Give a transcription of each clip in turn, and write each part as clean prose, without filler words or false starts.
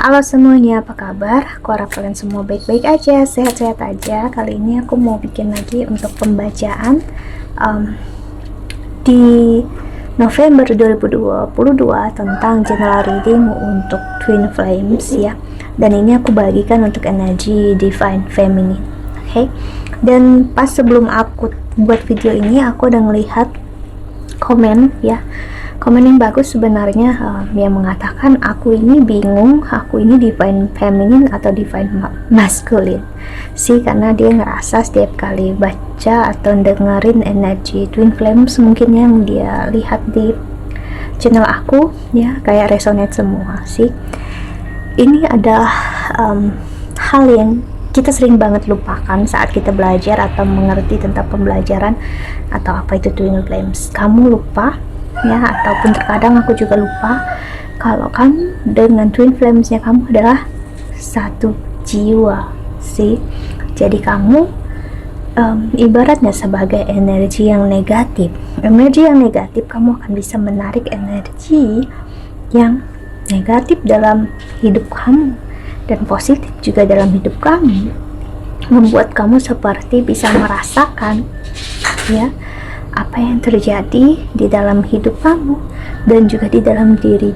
Halo semuanya, apa kabar? Aku harap kalian semua baik-baik aja, sehat-sehat aja. Kali ini aku mau bikin lagi untuk pembacaan di November 2022 tentang general reading untuk Twin Flames ya. Dan ini aku bagikan untuk energi Divine Feminine. Oke. Dan pas sebelum aku buat video ini, aku udah ngelihat komen ya. Komen yang bagus sebenarnya, yang mengatakan aku ini bingung, aku ini divine feminine atau divine masculine sih, karena dia ngerasa setiap kali baca atau dengerin energi twin flames mungkin yang dia lihat di channel aku ya, kayak resonate semua sih. Ini adalah hal yang kita sering banget lupakan saat kita belajar atau mengerti tentang pembelajaran atau apa itu twin flames. Kamu lupa ya, ataupun terkadang aku juga lupa kalau kamu dengan twin flamesnya kamu adalah satu jiwa sih. Jadi kamu ibaratnya sebagai energi yang negatif. Energi yang negatif, kamu akan bisa menarik energi yang negatif dalam hidup kamu, dan positif juga dalam hidup kamu, membuat kamu seperti bisa merasakan ya apa yang terjadi di dalam hidup kamu dan juga di dalam diri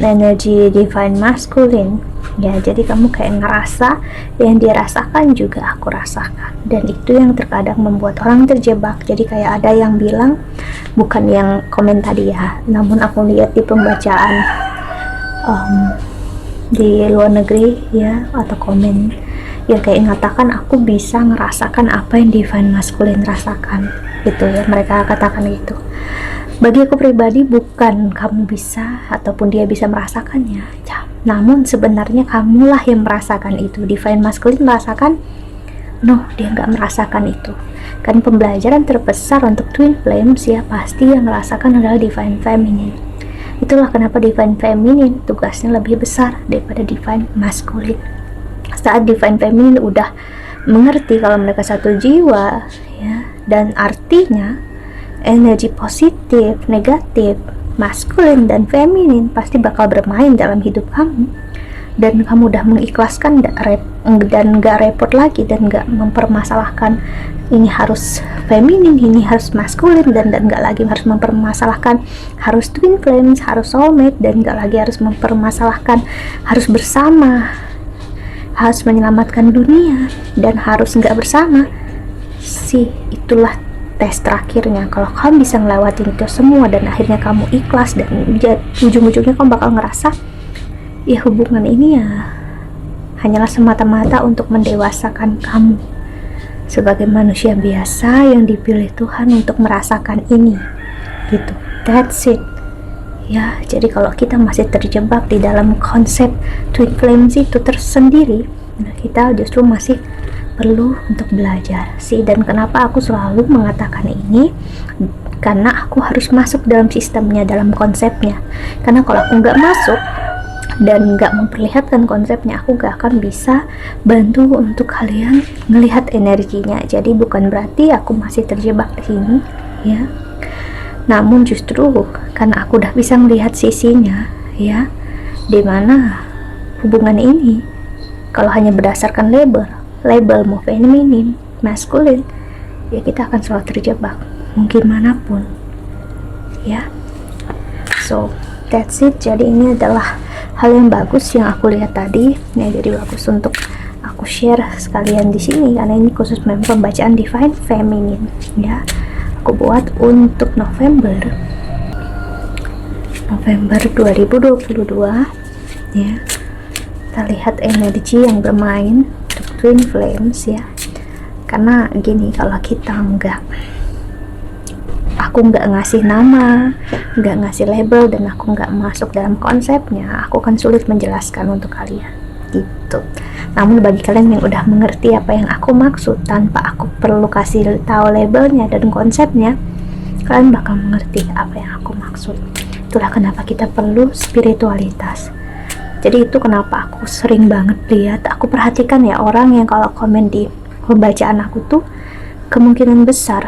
energi divine masculine ya. Jadi kamu kayak ngerasa yang dirasakan juga aku rasakan, dan itu yang terkadang membuat orang terjebak. Jadi kayak ada yang bilang, bukan yang komen tadi ya, namun aku lihat di pembacaan di luar negeri ya, atau komen yang kayak mengatakan aku bisa ngerasakan apa yang divine masculine rasakan gitu ya. Mereka katakan gitu. Bagi aku pribadi, bukan kamu bisa ataupun dia bisa merasakannya ya, namun sebenarnya kamulah yang merasakan itu. Divine masculine merasakan, no, dia nggak merasakan itu. Kan pembelajaran terbesar untuk twin flames ya, pasti yang merasakan adalah divine feminine. Itulah kenapa divine feminine tugasnya lebih besar daripada divine masculine. Saat divine feminine udah mengerti kalau mereka satu jiwa ya, dan artinya energi positif, negatif, maskulin dan feminin pasti bakal bermain dalam hidup kamu, dan kamu udah mengikhlaskan dan gak repot lagi, dan gak mempermasalahkan ini harus feminin, ini harus maskulin, dan gak lagi harus mempermasalahkan harus twin flames, harus soulmate, dan gak lagi harus mempermasalahkan harus bersama, harus menyelamatkan dunia, dan harus nggak bersama sih. Itulah tes terakhirnya. Kalau kamu bisa ngelewatin itu semua dan akhirnya kamu ikhlas, dan ujung-ujungnya kamu bakal ngerasa ya hubungan ini ya hanyalah semata-mata untuk mendewasakan kamu sebagai manusia biasa yang dipilih Tuhan untuk merasakan ini gitu. That's it ya. Jadi kalau kita masih terjebak di dalam konsep twin flames itu tersendiri, nah kita justru masih perlu untuk belajar sih. Dan kenapa aku selalu mengatakan ini, karena aku harus masuk dalam sistemnya, dalam konsepnya. Karena kalau aku nggak masuk dan nggak memperlihatkan konsepnya, aku nggak akan bisa bantu untuk kalian ngelihat energinya. Jadi bukan berarti aku masih terjebak di sini ya, namun justru karena aku udah bisa melihat sisinya ya, dimana hubungan ini kalau hanya berdasarkan label mau feminin, maskulin, ya kita akan selalu terjebak mungkin manapun ya. So that's it. Jadi ini adalah hal yang bagus yang aku lihat tadi ya, jadi bagus untuk aku share sekalian di sini karena ini khusus pembacaan divine feminine ya. Aku buat untuk November 2022 ya. Kita lihat energi yang bermain untuk twin flames ya. Karena gini, kalau kita aku nggak ngasih nama, nggak ngasih label, dan aku nggak masuk dalam konsepnya, aku akan sulit menjelaskan untuk kalian gitu. Namun bagi kalian yang udah mengerti apa yang aku maksud tanpa aku perlu kasih tahu labelnya dan konsepnya, kalian bakal mengerti apa yang aku maksud. Itulah kenapa kita perlu spiritualitas. Jadi itu kenapa aku sering banget lihat, aku perhatikan ya, orang yang kalau komen di pembacaan aku tuh kemungkinan besar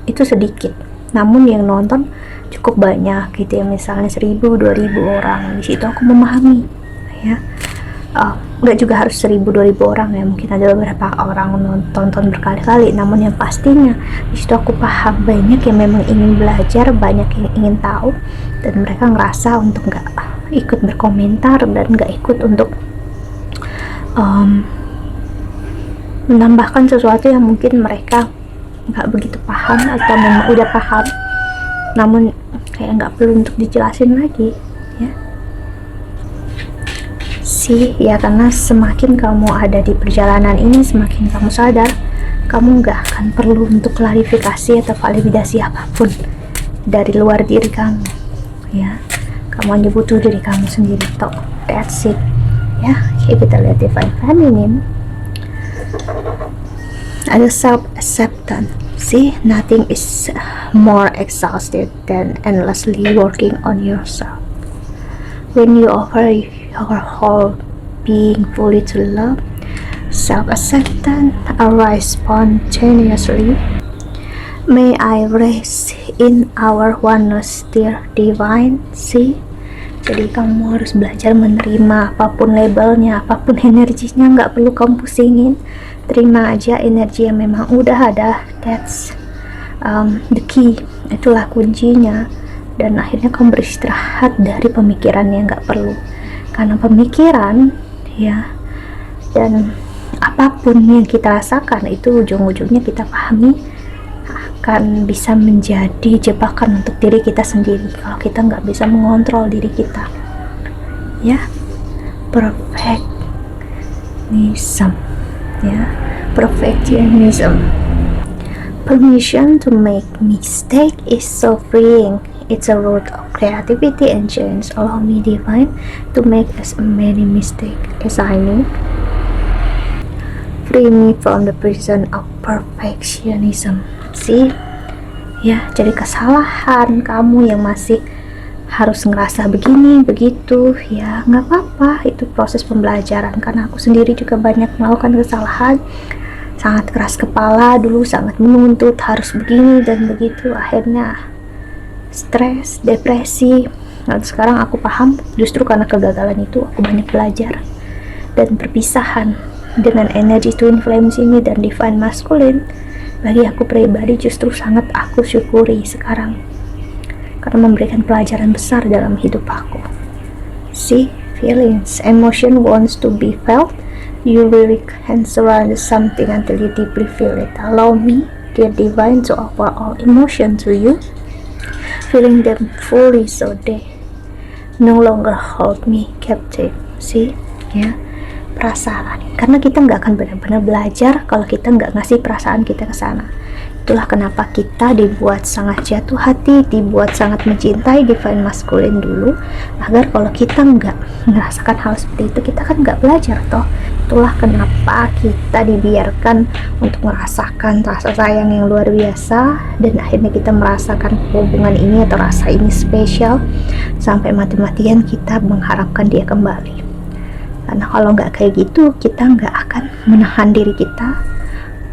itu sedikit, namun yang nonton cukup banyak gitu ya, misalnya 1000 2000 orang. Di situ aku memahami ya, nggak juga harus 1000 2000 orang ya, mungkin ada beberapa orang nonton berkali-kali, namun yang pastinya di situ aku paham banyak yang memang ingin belajar, banyak yang ingin tahu, dan mereka ngerasa untuk nggak ikut berkomentar dan nggak ikut untuk menambahkan sesuatu yang mungkin mereka nggak begitu paham atau memang udah paham, namun kayak nggak perlu untuk dijelasin lagi ya. Ya karena semakin kamu ada di perjalanan ini, semakin kamu sadar kamu nggak akan perlu untuk klarifikasi atau validasi apapun dari luar diri kamu ya. Kamu hanya butuh diri kamu sendiri toh, that's it ya. Kita lihat Divine Feminine, ada self-acceptance. Nothing is more exhausted than endlessly working on yourself. When you offer your whole being fully to love, self-acceptance arises spontaneously. May I rest in our oneness, dear divine. Jadi kamu harus belajar menerima apapun labelnya, apapun energinya, nggak perlu kamu pusingin. Terima aja energi yang memang udah ada. That's the key, itulah kuncinya. Dan akhirnya kamu beristirahat dari pemikiran yang nggak perlu, karena pemikiran ya, dan apapun yang kita rasakan itu ujung-ujungnya kita pahami akan bisa menjadi jebakan untuk diri kita sendiri kalau kita nggak bisa mengontrol diri kita ya. Perfectionism. Permission to make mistake is so freeing. It's a root of creativity and change. Allow me, divine, to make as many mistakes as I need. Free me from the prison of perfectionism. Ya, jadi kesalahan kamu yang masih harus ngerasa begini begitu ya, nggak apa-apa, itu proses pembelajaran. Karena aku sendiri juga banyak melakukan kesalahan, sangat keras kepala dulu, sangat menuntut harus begini dan begitu, akhirnya stres, depresi. Nah, sekarang aku paham justru karena kegagalan itu aku banyak belajar, dan perpisahan dengan energi twin flames ini dan divine masculine bagi aku pribadi justru sangat aku syukuri sekarang, karena memberikan pelajaran besar dalam hidup aku. Feelings, emotion wants to be felt. You really can surrender something until you deeply feel it. Allow me, dear divine, to offer all emotion to you, feeling them fully so they no longer hold me captive. Ya, perasaan, karena kita nggak akan benar-benar belajar kalau kita nggak ngasih perasaan kita ke sana. Itulah kenapa kita dibuat sangat jatuh hati, dibuat sangat mencintai divine masculine dulu, agar kalau kita nggak merasakan hal seperti itu, kita kan nggak belajar toh. Itulah kenapa kita dibiarkan untuk merasakan rasa sayang yang luar biasa, dan akhirnya kita merasakan hubungan ini atau rasa ini spesial sampai mati-matian kita mengharapkan dia kembali. Karena kalau nggak kayak gitu, kita nggak akan menahan diri kita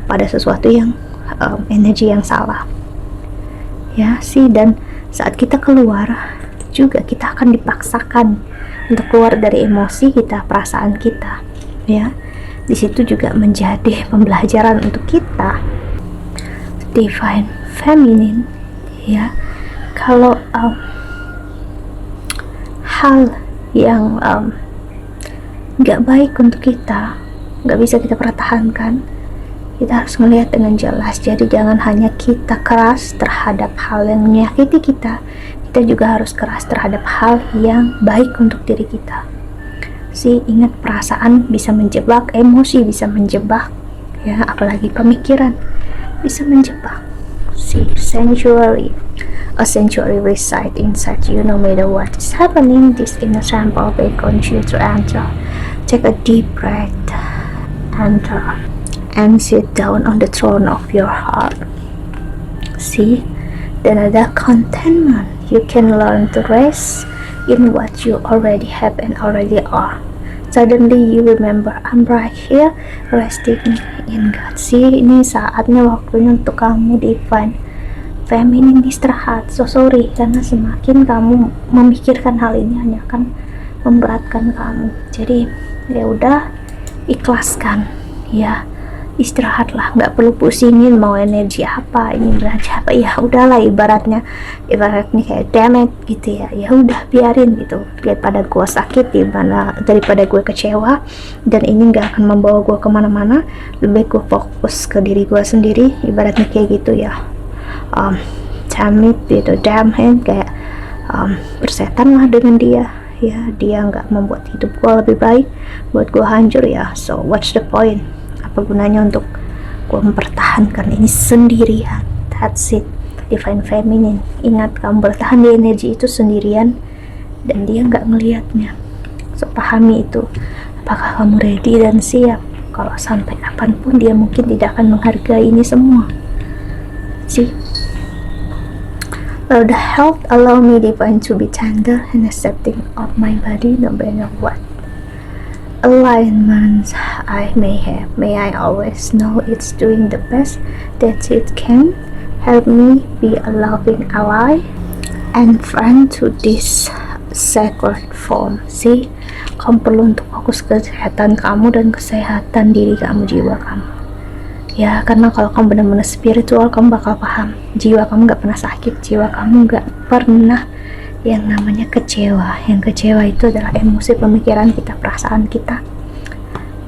pada sesuatu yang energi yang salah ya. Dan saat kita keluar juga kita akan dipaksakan untuk keluar dari emosi kita, perasaan kita ya. Di situ juga menjadi pembelajaran untuk kita, divine feminine ya. Kalau hal yang nggak baik untuk kita, nggak bisa kita pertahankan, kita harus melihat dengan jelas. Jadi jangan hanya kita keras terhadap hal yang menyakiti kita, kita juga harus keras terhadap hal yang baik untuk diri kita. Ingat, perasaan bisa menjebak, emosi bisa menjebak ya, apalagi pemikiran bisa menjebak. A sanctuary reside inside you, no matter what is happening. This inner temple beckons you to enter. Take a deep breath, enter, and sit down on the throne of your heart. Dan ada contentment. You can learn to rest in what you already have and already are. Suddenly you remember, I'm right here resting in God. Ini saatnya, waktunya untuk kamu divine feminine istirahat. So sorry karena semakin kamu memikirkan hal ini hanya akan memberatkan kamu. Jadi ya udah, ikhlaskan ya, istirahatlah, nggak perlu pusingin mau energi apa, ini belanja apa, ya udahlah, ibaratnya kayak damn it gitu ya, ya udah biarin gitu, daripada gue sakit daripada gue kecewa dan ini nggak akan membawa gue kemana-mana, lebih gue fokus ke diri gue sendiri, ibaratnya kayak gitu ya. Damn it gitu, damn it, kayak persetan lah dengan dia ya, dia nggak membuat hidup gue lebih baik, buat gue hancur ya. So what's the point, apa gunanya untuk gue mempertahankan ini sendirian? That's it, divine feminine. Ingat, kamu bertahan di energi itu sendirian dan dia nggak melihatnya. So pahami itu. Apakah kamu ready dan siap? Kalau sampai kapanpun dia mungkin tidak akan menghargai ini semua. See, the health allow me divine to be tender and accepting of my body no matter what alignments I may have. May I always know it's doing the best that it can. Help me be a loving ally and friend to this sacred form. See, kamu perlu untuk fokus ke kesehatan kamu dan kesehatan diri kamu, jiwa kamu ya, karena kalau kamu benar-benar spiritual, kamu bakal paham jiwa kamu gak pernah sakit, jiwa kamu gak pernah yang namanya kecewa. Yang kecewa itu adalah emosi, pemikiran kita, perasaan kita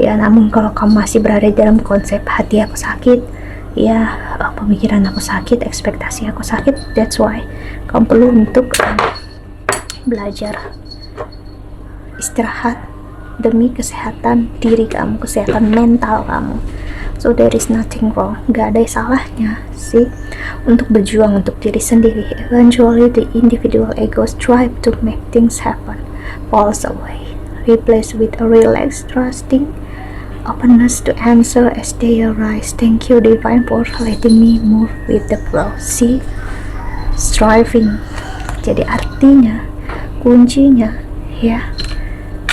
ya. Namun kalau kamu masih berada dalam konsep hati aku sakit ya, pemikiran aku sakit, ekspektasi aku sakit, that's why kamu perlu untuk belajar istirahat demi kesehatan diri kamu, kesehatan mental kamu. So there is nothing wrong, gak ada salahnya sih untuk berjuang untuk diri sendiri. Eventually the individual ego strive to make things happen, falls away, replaced with a relaxed, trusting openness to answer as they arise. Thank you divine for letting me move with the flow. See, striving, jadi artinya kuncinya ya,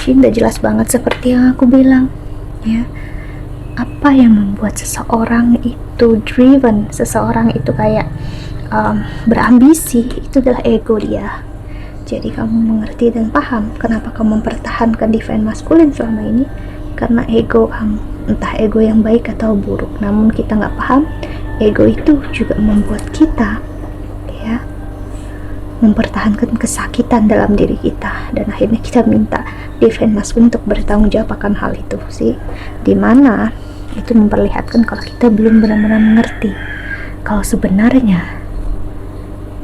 ini udah jelas banget seperti yang aku bilang ya. Apa yang membuat seseorang itu driven, seseorang itu kayak berambisi, itu adalah ego dia. Jadi kamu mengerti dan paham kenapa kamu mempertahankan divine masculine selama ini, karena ego kamu, entah ego yang baik atau buruk. Namun kita nggak paham, ego itu juga membuat kita ya mempertahankan kesakitan dalam diri kita, dan akhirnya kita minta divine masculine untuk bertanggung jawab akan hal itu sih, dimana itu memperlihatkan kalau kita belum benar-benar mengerti kalau sebenarnya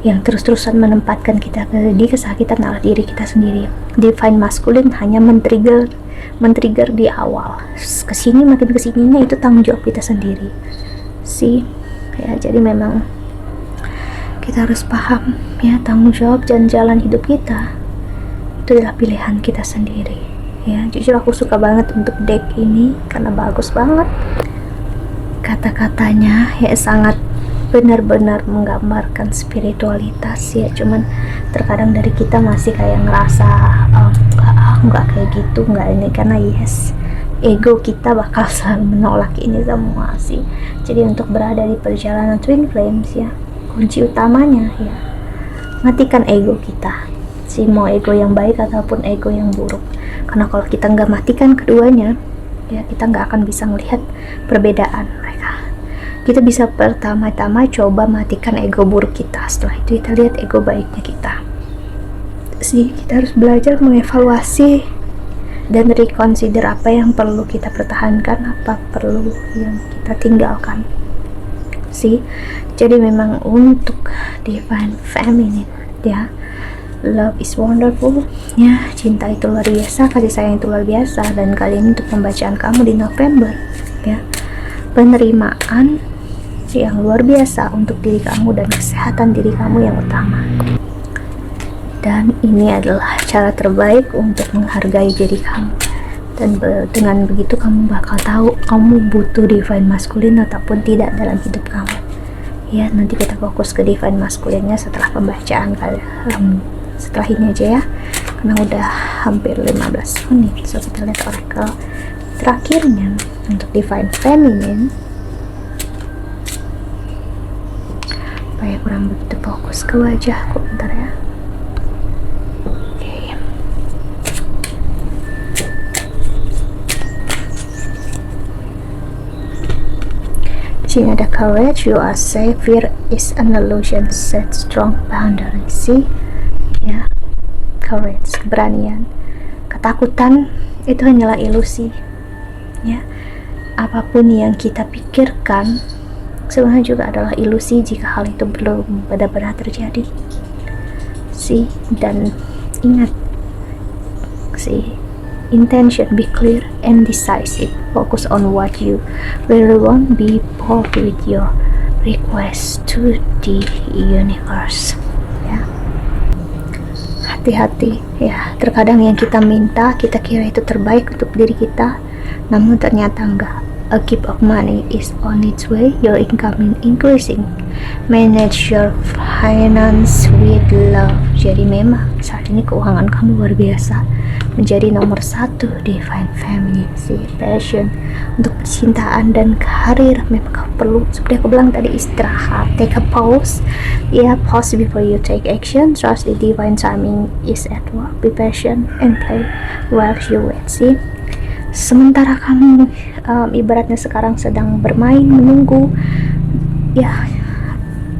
yang terus-terusan menempatkan kita di kesakitan adalah diri kita sendiri. Divine masculine hanya men-trigger di awal, kesini makin kesininya itu tanggung jawab kita sendiri sih ya. Jadi memang kita harus paham ya, tanggung jawab dan jalan hidup kita itu adalah pilihan kita sendiri ya. Jujur aku suka banget untuk deck ini karena bagus banget kata-katanya ya, sangat benar-benar menggambarkan spiritualitas ya. Cuman terkadang dari kita masih kayak ngerasa enggak kayak gitu, enggak ini, karena yes, ego kita bakal selalu menolak ini semua sih. Jadi untuk berada di perjalanan Twin Flames ya, kunci utamanya ya matikan ego kita sih, mau ego yang baik ataupun ego yang buruk. Karena kalau kita nggak matikan keduanya ya, kita nggak akan bisa melihat perbedaan mereka. Kita bisa pertama-tama coba matikan ego buruk kita, setelah itu kita lihat ego baiknya kita sih. Kita harus belajar mengevaluasi dan reconsider apa yang perlu kita pertahankan, apa perlu yang kita tinggalkan sih. Jadi memang untuk divine feminine ya, love is wonderful ya, cinta itu luar biasa, kasih sayang itu luar biasa. Dan kali ini untuk pembacaan kamu di November ya, penerimaan yang luar biasa untuk diri kamu dan kesehatan diri kamu yang utama. Dan ini adalah cara terbaik untuk menghargai diri kamu, dan dengan begitu kamu bakal tahu kamu butuh divine masculine ataupun tidak dalam hidup kamu ya. Nanti kita fokus ke divine masculine-nya setelah pembacaan setelah ini aja ya, karena udah hampir 15 menit. So kita lihat oracle terakhirnya untuk divine feminine. Apa kayak kurang begitu fokus ke wajahku. Bentar ya. Oke. Sini ada courage, you are safe, fear is an illusion, set strong boundaries. See ya, courage, keberanian. Ketakutan itu hanyalah ilusi ya. Apapun yang kita pikirkan sebenarnya juga adalah ilusi jika hal itu belum benar-benar terjadi. See, dan ingat, see, intention, be clear and decisive. Focus on what you really want, be bold with your request to the universe ya. Hati-hati ya, terkadang yang kita minta kita kira itu terbaik untuk diri kita, namun ternyata enggak. A gift of money is on its way, your income increasing. Manage your finance with love. Jadi memang saat ini keuangan kamu luar biasa, menjadi nomor 1 divine feminine. Si passion untuk percintaan dan karir memang kamu perlu, seperti aku bilang tadi, istirahat, take a pause ya, pause before you take action. Trust the divine timing is at work. Be patient and play while you wait. See, sementara kamu ibaratnya sekarang sedang bermain, menunggu ya,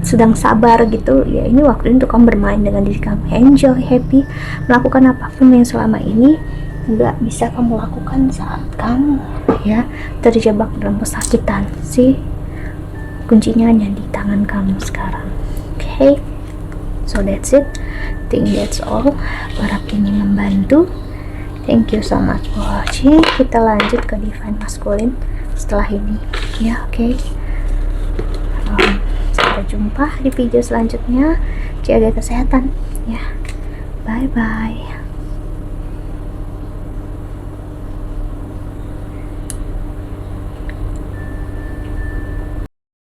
sedang sabar gitu ya, ini waktu untuk kamu bermain dengan diri kamu, enjoy, happy, melakukan apapun yang selama ini nggak bisa kamu lakukan saat kamu ya terjebak dalam kesakitan. Sih, kuncinya hanya di tangan kamu sekarang. Okay, so that's it, think that's all. Harap ini membantu. Thank you so much for watching. Kita lanjut ke divine masculine setelah ini ya. Oke, sampai jumpa di video selanjutnya. Jaga kesehatan ya. Bye bye.